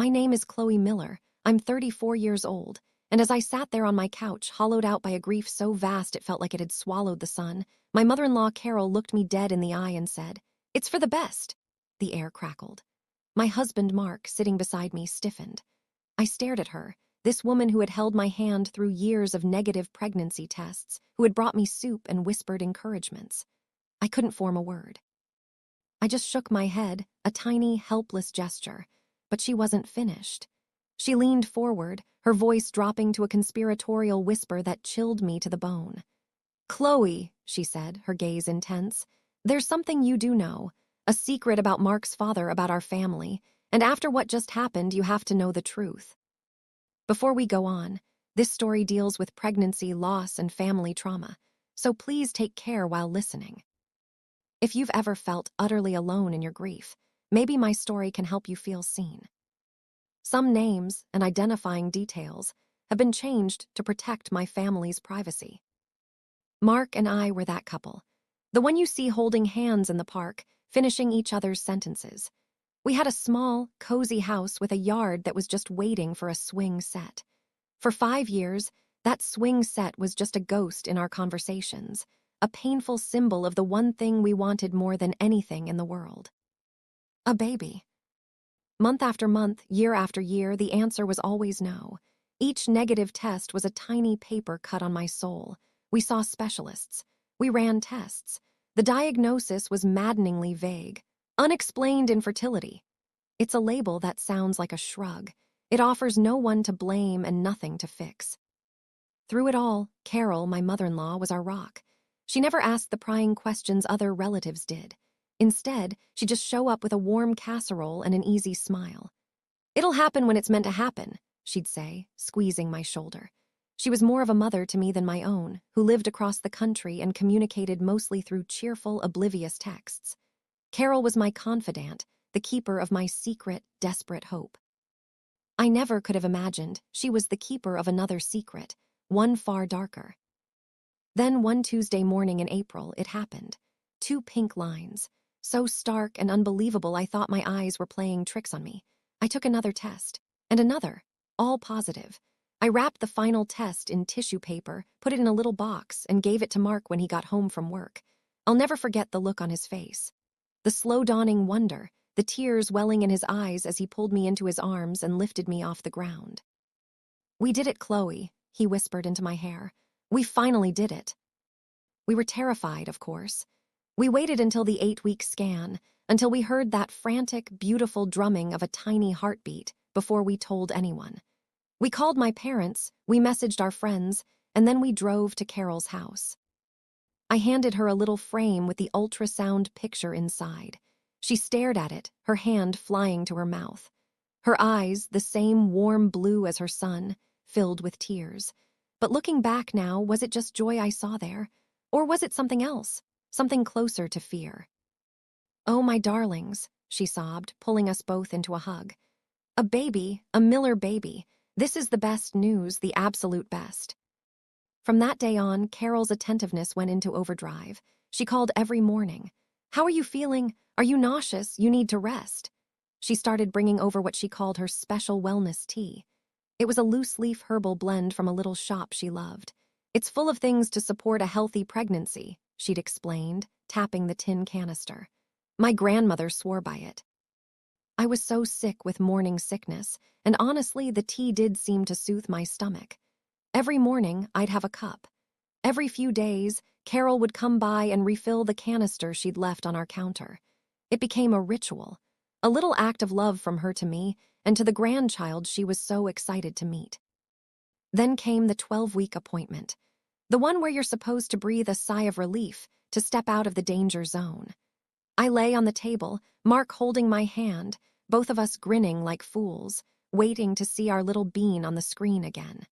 My name is Chloe Miller. I'm 34 years old, and as I sat there on my couch, hollowed out by a grief so vast it felt like it had swallowed the sun, my mother-in-law Carol looked me dead in the eye and said, "It's for the best." The air crackled. My husband Mark, sitting beside me, stiffened. I stared at her, this woman who had held my hand through years of negative pregnancy tests, who had brought me soup and whispered encouragements. I couldn't form a word. I just shook my head, a tiny, helpless gesture, but she wasn't finished. She leaned forward, her voice dropping to a conspiratorial whisper that chilled me to the bone. "Chloe," she said, her gaze intense, "there's something you do know, a secret about Mark's father, about our family, and after what just happened, you have to know the truth." Before we go on, this story deals with pregnancy, loss, and family trauma, so please take care while listening. If you've ever felt utterly alone in your grief, maybe my story can help you feel seen. Some names and identifying details have been changed to protect my family's privacy. Mark and I were that couple, the one you see holding hands in the park, finishing each other's sentences. We had a small, cozy house with a yard that was just waiting for a swing set. For 5 years, that swing set was just a ghost in our conversations, a painful symbol of the one thing we wanted more than anything in the world. A baby. Month after month, year after year, the answer was always no. Each negative test was a tiny paper cut on my soul. We saw specialists. We ran tests. The diagnosis was maddeningly vague. Unexplained infertility. It's a label that sounds like a shrug. It offers no one to blame and nothing to fix. Through it all, Carol, my mother-in-law, was our rock. She never asked the prying questions other relatives did. Instead, she'd just show up with a warm casserole and an easy smile. "It'll happen when it's meant to happen," she'd say, squeezing my shoulder. She was more of a mother to me than my own, who lived across the country and communicated mostly through cheerful, oblivious texts. Carol was my confidant, the keeper of my secret, desperate hope. I never could have imagined she was the keeper of another secret, one far darker. Then one Tuesday morning in April, it happened. 2 pink lines. So stark and unbelievable I thought my eyes were playing tricks on me. I took another test, and another, all positive. I wrapped the final test in tissue paper, put it in a little box, and gave it to Mark when he got home from work. I'll never forget the look on his face. The slow-dawning wonder, the tears welling in his eyes as he pulled me into his arms and lifted me off the ground. "We did it, Chloe," he whispered into my hair. "We finally did it." We were terrified, of course. We waited until the 8-week scan, until we heard that frantic, beautiful drumming of a tiny heartbeat before we told anyone. We called my parents, we messaged our friends, and then we drove to Carol's house. I handed her a little frame with the ultrasound picture inside. She stared at it, her hand flying to her mouth. Her eyes, the same warm blue as her son, filled with tears. But looking back now, was it just joy I saw there? Or was it something else, something closer to fear? "Oh, my darlings," she sobbed, pulling us both into a hug. "A baby, a Miller baby. This is the best news, the absolute best." From that day on, Carol's attentiveness went into overdrive. She called every morning. "How are you feeling? Are you nauseous? You need to rest." She started bringing over what she called her special wellness tea. It was a loose-leaf herbal blend from a little shop she loved. "It's full of things to support a healthy pregnancy," she'd explained, tapping the tin canister. My grandmother swore by it. I was so sick with morning sickness, and honestly, the tea did seem to soothe my stomach. Every morning, I'd have a cup. Every few days, Carol would come by and refill the canister she'd left on our counter. It became a ritual, a little act of love from her to me and to the grandchild she was so excited to meet. Then came the 12-week appointment, the one where you're supposed to breathe a sigh of relief, to step out of the danger zone. I lay on the table, Mark holding my hand, both of us grinning like fools, waiting to see our little bean on the screen again.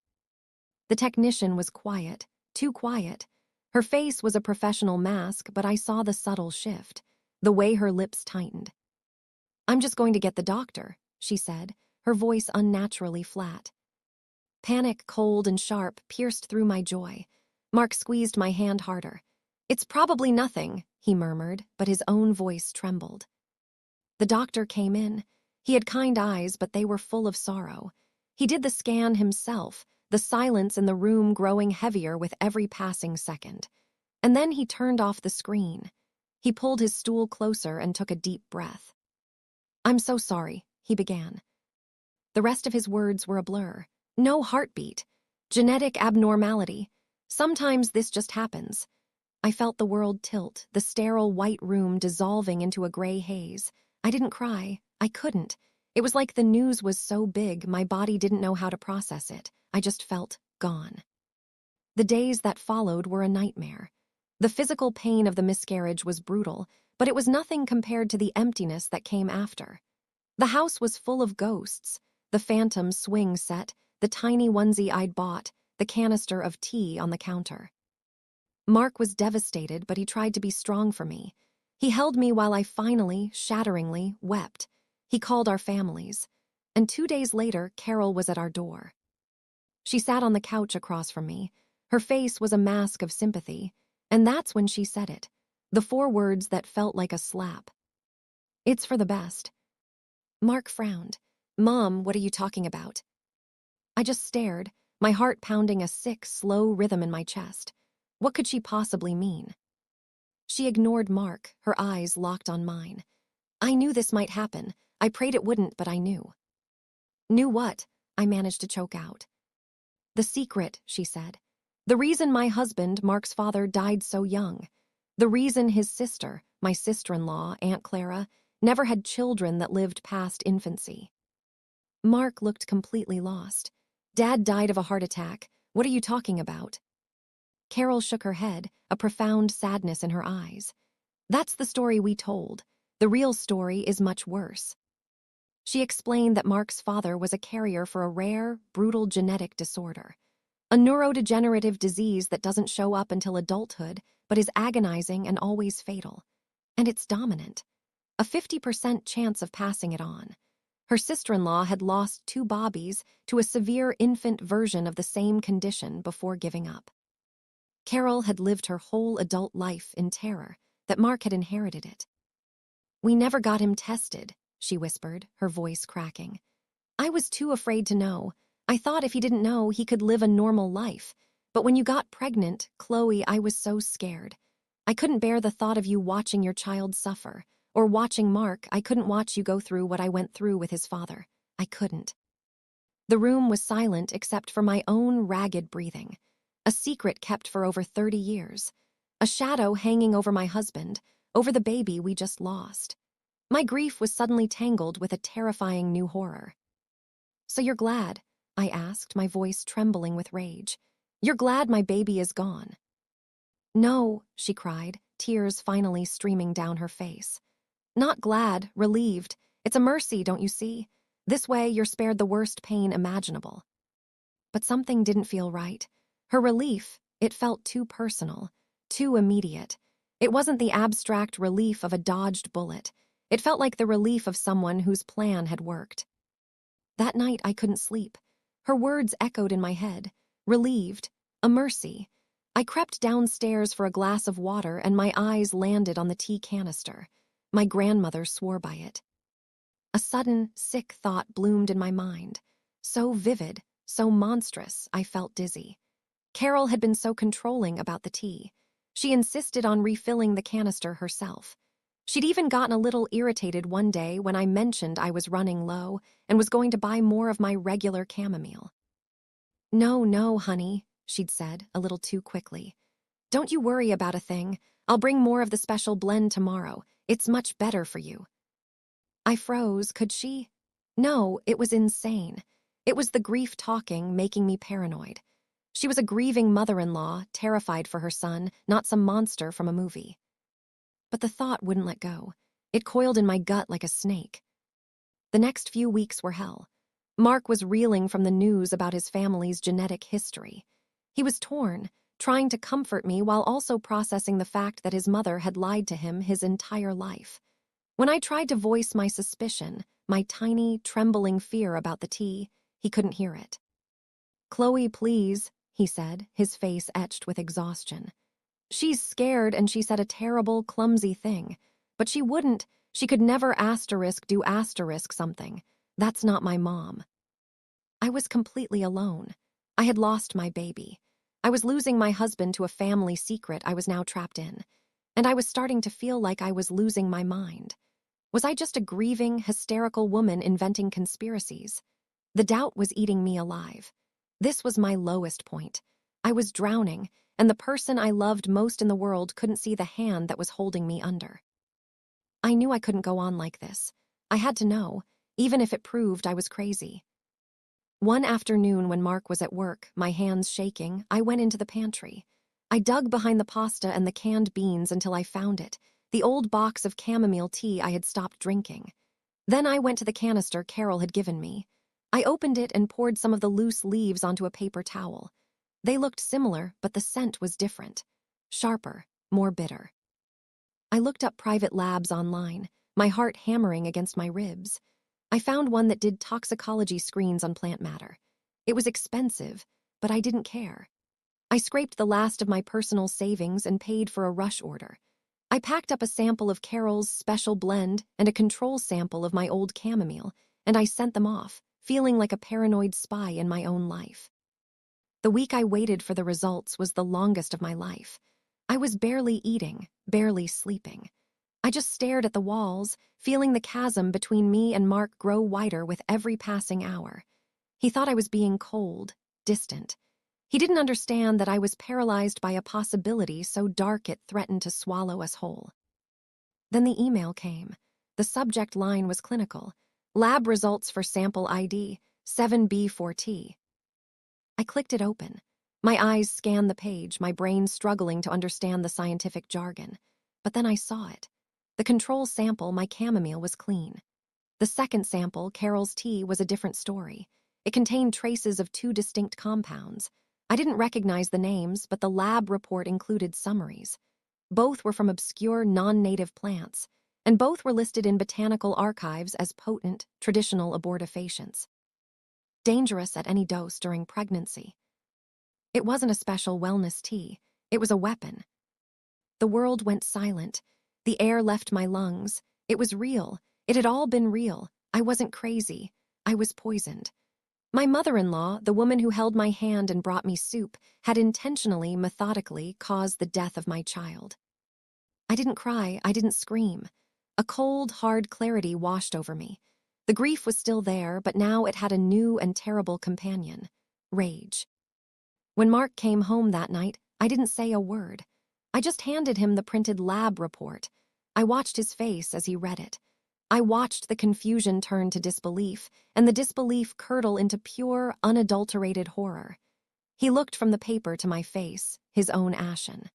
The technician was quiet, too quiet. Her face was a professional mask, but I saw the subtle shift, the way her lips tightened. "I'm just going to get the doctor," she said, her voice unnaturally flat. Panic, cold and sharp, pierced through my joy. Mark squeezed my hand harder. "It's probably nothing," he murmured, but his own voice trembled. The doctor came in. He had kind eyes, but they were full of sorrow. He did the scan himself, the silence in the room growing heavier with every passing second. And then he turned off the screen. He pulled his stool closer and took a deep breath. "I'm so sorry," he began. The rest of his words were a blur. No heartbeat. Genetic abnormality. Sometimes this just happens. I felt the world tilt, the sterile white room dissolving into a gray haze. I didn't cry. I couldn't. It was like the news was so big, my body didn't know how to process it. I just felt gone. The days that followed were a nightmare. The physical pain of the miscarriage was brutal, but it was nothing compared to the emptiness that came after. The house was full of ghosts, the phantom swing set, the tiny onesie I'd bought, the canister of tea on the counter. Mark was devastated, but he tried to be strong for me. He held me while I finally, shatteringly, wept. He called our families. And 2 days later, Carol was at our door. She sat on the couch across from me. Her face was a mask of sympathy. And that's when she said it. The 4 words that felt like a slap. "It's for the best." Mark frowned. "Mom, what are you talking about?" I just stared, my heart pounding a sick, slow rhythm in my chest. What could she possibly mean? She ignored Mark, her eyes locked on mine. "I knew this might happen. I prayed it wouldn't, but I knew." "Knew what?" I managed to choke out. "The secret," she said. "The reason my husband, Mark's father, died so young. The reason his sister, my sister-in-law, Aunt Clara, never had children that lived past infancy." Mark looked completely lost. "Dad died of a heart attack. What are you talking about?" Carol shook her head, a profound sadness in her eyes. "That's the story we told. The real story is much worse." She explained that Mark's father was a carrier for a rare, brutal genetic disorder. A neurodegenerative disease that doesn't show up until adulthood, but is agonizing and always fatal. And it's dominant. A 50% chance of passing it on. Her sister-in-law had lost 2 Bobbies to a severe infant version of the same condition before giving up. Carol had lived her whole adult life in terror that Mark had inherited it. "We never got him tested," she whispered, her voice cracking. "I was too afraid to know. I thought if he didn't know, he could live a normal life. But when you got pregnant, Chloe, I was so scared. I couldn't bear the thought of you watching your child suffer. Or watching Mark, I couldn't watch you go through what I went through with his father. I couldn't." The room was silent except for my own ragged breathing. A secret kept for over 30 years. A shadow hanging over my husband, over the baby we just lost. My grief was suddenly tangled with a terrifying new horror. "So you're glad?" I asked, my voice trembling with rage. "You're glad my baby is gone?" "No," she cried, tears finally streaming down her face. "Not glad, relieved. It's a mercy, don't you see? This way you're spared the worst pain imaginable." But something didn't feel right. Her relief, it felt too personal, too immediate. It wasn't the abstract relief of a dodged bullet. It felt like the relief of someone whose plan had worked. That night I couldn't sleep. Her words echoed in my head. Relieved. A mercy. I crept downstairs for a glass of water and my eyes landed on the tea canister. My grandmother swore by it. A sudden, sick thought bloomed in my mind. So vivid, so monstrous, I felt dizzy. Carol had been so controlling about the tea. She insisted on refilling the canister herself. She'd even gotten a little irritated one day when I mentioned I was running low and was going to buy more of my regular chamomile. "No, no, honey," she'd said, a little too quickly. "Don't you worry about a thing. I'll bring more of the special blend tomorrow. It's much better for you." I froze. Could she? No, it was insane. It was the grief talking, making me paranoid. She was a grieving mother-in-law, terrified for her son, not some monster from a movie. But the thought wouldn't let go. It coiled in my gut like a snake. The next few weeks were hell. Mark was reeling from the news about his family's genetic history. He was torn, trying to comfort me while also processing the fact that his mother had lied to him his entire life. When I tried to voice my suspicion, my tiny, trembling fear about the tea, he couldn't hear it. "Chloe, please," he said, his face etched with exhaustion. "She's scared and she said a terrible, clumsy thing. But she wouldn't. She could never do something. That's not my mom. I was completely alone. I had lost my baby. I was losing my husband to a family secret I was now trapped in. And I was starting to feel like I was losing my mind. Was I just a grieving, hysterical woman inventing conspiracies? The doubt was eating me alive. This was my lowest point. I was drowning, and the person I loved most in the world couldn't see the hand that was holding me under. I knew I couldn't go on like this. I had to know, even if it proved I was crazy. One afternoon when Mark was at work, my hands shaking, I went into the pantry. I dug behind the pasta and the canned beans until I found it, the old box of chamomile tea I had stopped drinking. Then I went to the canister Carol had given me. I opened it and poured some of the loose leaves onto a paper towel. They looked similar, but the scent was different. Sharper, more bitter. I looked up private labs online, my heart hammering against my ribs. I found one that did toxicology screens on plant matter. It was expensive, but I didn't care. I scraped the last of my personal savings and paid for a rush order. I packed up a sample of Carol's special blend and a control sample of my old chamomile, and I sent them off, feeling like a paranoid spy in my own life. The week I waited for the results was the longest of my life. I was barely eating, barely sleeping. I just stared at the walls, feeling the chasm between me and Mark grow wider with every passing hour. He thought I was being cold, distant. He didn't understand that I was paralyzed by a possibility so dark it threatened to swallow us whole. Then the email came. The subject line was clinical. Lab results for sample ID 7B4T. I clicked it open. My eyes scanned the page, my brain struggling to understand the scientific jargon. But then I saw it. The control sample, my chamomile, was clean. The second sample, Carol's tea, was a different story. It contained traces of two distinct compounds. I didn't recognize the names, but the lab report included summaries. Both were from obscure, non-native plants, and both were listed in botanical archives as potent, traditional abortifacients. Dangerous at any dose during pregnancy. It wasn't a special wellness tea. It was a weapon. The world went silent. The air left my lungs. It was real. It had all been real. I wasn't crazy. I was poisoned. My mother-in-law, the woman who held my hand and brought me soup, had intentionally, methodically caused the death of my child. I didn't cry. I didn't scream. A cold, hard clarity washed over me. The grief was still there, but now it had a new and terrible companion: rage. When Mark came home that night, I didn't say a word. I just handed him the printed lab report. I watched his face as he read it. I watched the confusion turn to disbelief, and the disbelief curdle into pure, unadulterated horror. He looked from the paper to my face, his own ashen.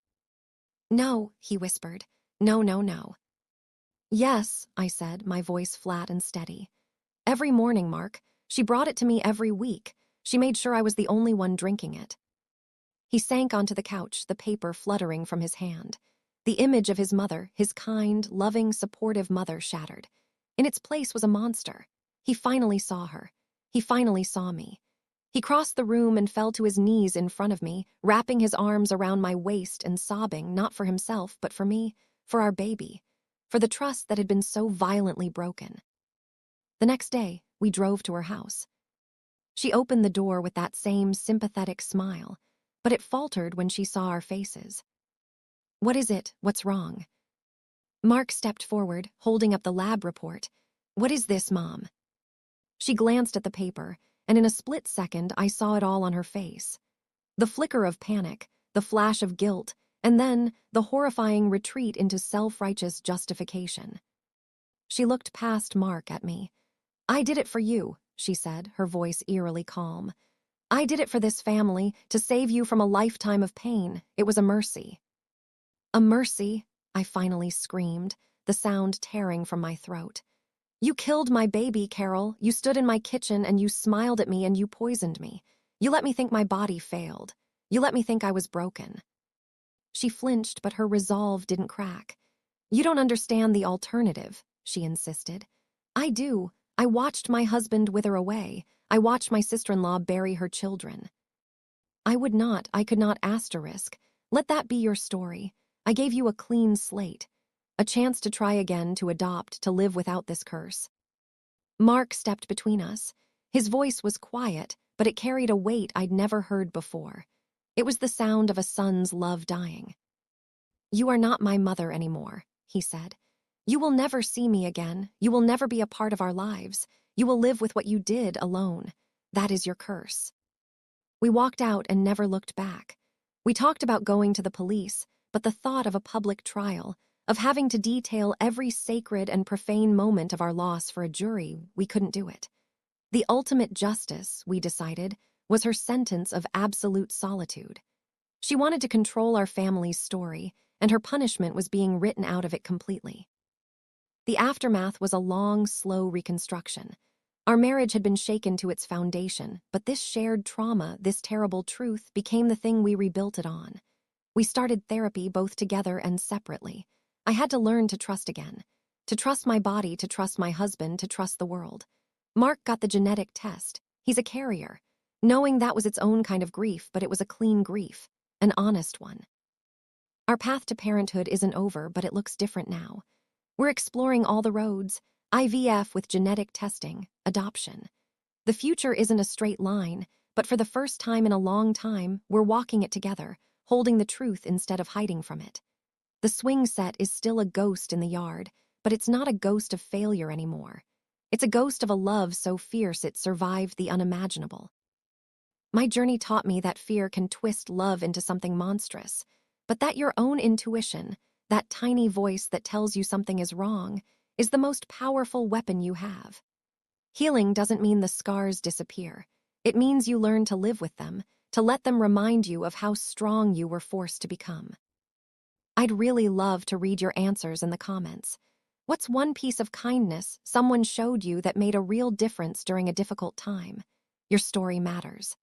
"No," he whispered. "No, no, no." "Yes," I said, my voice flat and steady. "Every morning, Mark. She brought it to me every week. She made sure I was the only one drinking it." He sank onto the couch, the paper fluttering from his hand. The image of his mother, his kind, loving, supportive mother, shattered. In its place was a monster. He finally saw her. He finally saw me. He crossed the room and fell to his knees in front of me, wrapping his arms around my waist and sobbing, not for himself, but for me, for our baby, for the trust that had been so violently broken. The next day, we drove to her house. She opened the door with that same sympathetic smile, but it faltered when she saw our faces. "What is it? What's wrong?" Mark stepped forward, holding up the lab report. "What is this, Mom?" She glanced at the paper, and in a split second I saw it all on her face. The flicker of panic, the flash of guilt, and then the horrifying retreat into self-righteous justification. She looked past Mark at me. "I did it for you," she said, her voice eerily calm. "I did it for this family, to save you from a lifetime of pain. It was a mercy." "A mercy?" I finally screamed, the sound tearing from my throat. "You killed my baby, Carol. You stood in my kitchen and you smiled at me and you poisoned me. You let me think my body failed. You let me think I was broken." She flinched, but her resolve didn't crack. "You don't understand the alternative," she insisted. "I do. I watched my husband wither away. I watched my sister-in-law bury her children." I could not asterisk. Let that be your story. I gave you a clean slate. a chance to try again, to adopt, to live without this curse. Mark stepped between us. His voice was quiet, but it carried a weight I'd never heard before. It was the sound of a son's love dying. "You are not my mother anymore," he said. "You will never see me again. You will never be a part of our lives. You will live with what you did alone. That is your curse." We walked out and never looked back. We talked about going to the police, but the thought of a public trial, of having to detail every sacred and profane moment of our loss for a jury, we couldn't do it. The ultimate justice, we decided, was her sentence of absolute solitude. She wanted to control our family's story, and her punishment was being written out of it completely. The aftermath was a long, slow reconstruction. Our marriage had been shaken to its foundation, but this shared trauma, this terrible truth, became the thing we rebuilt it on. We started therapy both together and separately. I had to learn to trust again. To trust my body, to trust my husband, to trust the world. Mark got the genetic test. He's a carrier. Knowing that was its own kind of grief, but it was a clean grief, an honest one. Our path to parenthood isn't over, but it looks different now. We're exploring all the roads: IVF with genetic testing, adoption. The future isn't a straight line, but for the first time in a long time, we're walking it together, holding the truth instead of hiding from it. The swing set is still a ghost in the yard, but it's not a ghost of failure anymore. It's a ghost of a love so fierce it survived the unimaginable. My journey taught me that fear can twist love into something monstrous, but that your own intuition, that tiny voice that tells you something is wrong, is the most powerful weapon you have. Healing doesn't mean the scars disappear. It means you learn to live with them, to let them remind you of how strong you were forced to become. I'd really love to read your answers in the comments. What's one piece of kindness someone showed you that made a real difference during a difficult time? Your story matters.